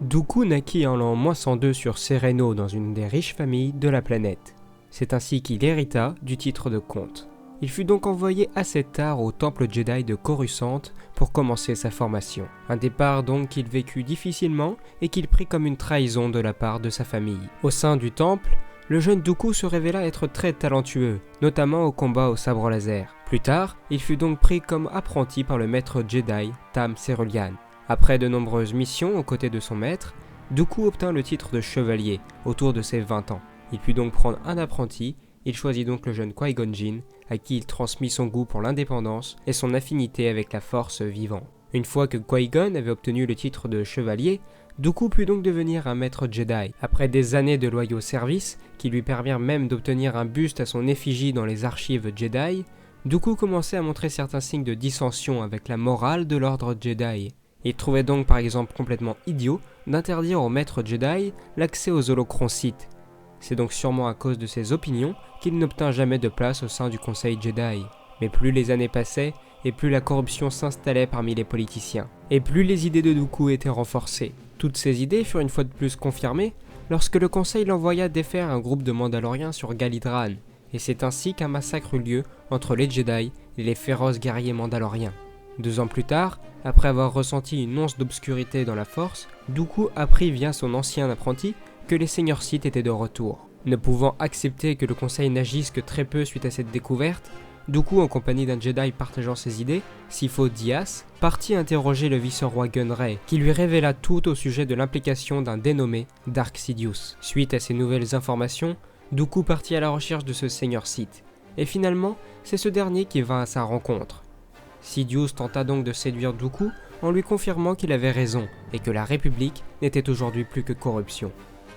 Dooku naquit en l'an -102 sur Serenno dans une des riches familles de la planète. C'est ainsi qu'il hérita du titre de comte. Il fut donc envoyé assez tard au temple Jedi de Coruscant pour commencer sa formation. Un départ donc qu'il vécut difficilement et qu'il prit comme une trahison de la part de sa famille. Au sein du temple, le jeune Dooku se révéla être très talentueux, notamment au combat au sabre laser. Plus tard, il fut donc pris comme apprenti par le maître Jedi, Tam Cerulean. Après de nombreuses missions aux côtés de son maître, Dooku obtint le titre de chevalier autour de ses 20 ans. Il put donc prendre un apprenti. Il choisit donc le jeune Qui-Gon Jinn, à qui il transmit son goût pour l'indépendance et son affinité avec la force vivante. Une fois que Qui-Gon avait obtenu le titre de chevalier, Dooku put donc devenir un maître Jedi. Après des années de loyaux services, qui lui permirent même d'obtenir un buste à son effigie dans les archives Jedi, Dooku commençait à montrer certains signes de dissension avec la morale de l'ordre Jedi. Il trouvait donc par exemple complètement idiot d'interdire aux maîtres Jedi l'accès aux holocrons Sith. C'est donc sûrement à cause de ses opinions qu'il n'obtint jamais de place au sein du Conseil Jedi. Mais plus les années passaient, et plus la corruption s'installait parmi les politiciens. Et plus les idées de Dooku étaient renforcées. Toutes ces idées furent une fois de plus confirmées lorsque le Conseil l'envoya défaire un groupe de Mandaloriens sur Galidran. Et c'est ainsi qu'un massacre eut lieu entre les Jedi et les féroces guerriers mandaloriens. 2 ans plus tard, après avoir ressenti une once d'obscurité dans la force, Dooku apprit via son ancien apprenti que les seigneurs Sith étaient de retour. Ne pouvant accepter que le conseil n'agisse que très peu suite à cette découverte, Dooku, en compagnie d'un Jedi partageant ses idées, Sifo Dyas, partit interroger le vice-roi Gunray, qui lui révéla tout au sujet de l'implication d'un dénommé Dark Sidious. Suite à ces nouvelles informations, Dooku partit à la recherche de ce seigneur Sith, et finalement, c'est ce dernier qui vint à sa rencontre. Sidious tenta donc de séduire Dooku en lui confirmant qu'il avait raison et que la République n'était aujourd'hui plus que corruption.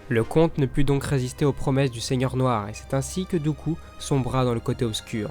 Le comte ne put donc résister aux promesses du Seigneur Noir et c'est ainsi que Dooku sombra dans le côté obscur.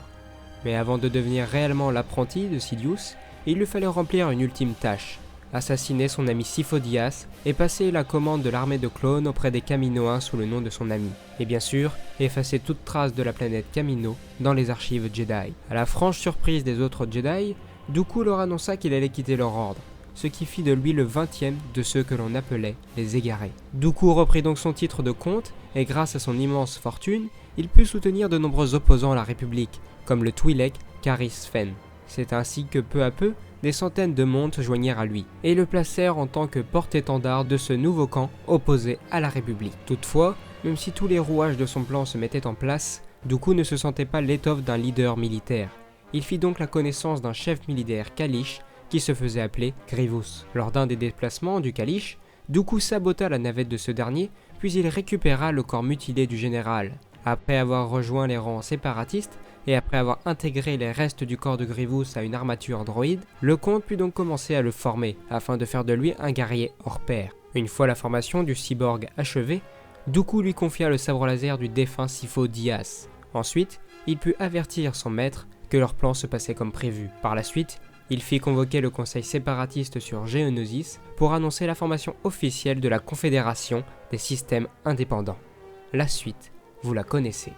Mais avant de devenir réellement l'apprenti de Sidious, il lui fallait remplir une ultime tâche, assassiner son ami Sifo Dyas et passer la commande de l'armée de clones auprès des Kaminoans sous le nom de son ami. Et bien sûr, effacer toute trace de la planète Kamino dans les archives Jedi. À la franche surprise des autres Jedi, Dooku leur annonça qu'il allait quitter leur ordre, ce qui fit de lui le 20e de ceux que l'on appelait les égarés. Dooku reprit donc son titre de comte et grâce à son immense fortune, il put soutenir de nombreux opposants à la République, comme le Twi'lek Caris Fenn. C'est ainsi que peu à peu, des centaines de mondes se joignirent à lui, et le placèrent en tant que porte-étendard de ce nouveau camp opposé à la République. Toutefois, même si tous les rouages de son plan se mettaient en place, Dooku ne se sentait pas l'étoffe d'un leader militaire. Il fit donc la connaissance d'un chef militaire Kalish qui se faisait appeler Grievous. Lors d'un des déplacements du Kalish, Dooku sabota la navette de ce dernier, puis il récupéra le corps mutilé du général. Après avoir rejoint les rangs séparatistes, et après avoir intégré les restes du corps de Grievous à une armature droïde, le comte put donc commencer à le former, afin de faire de lui un guerrier hors pair. Une fois la formation du cyborg achevée, Dooku lui confia le sabre laser du défunt Sifo Dyas. Ensuite, il put avertir son maître que leur plan se passait comme prévu. Par la suite, il fit convoquer le conseil séparatiste sur Geonosis pour annoncer la formation officielle de la Confédération des systèmes indépendants. La suite, vous la connaissez.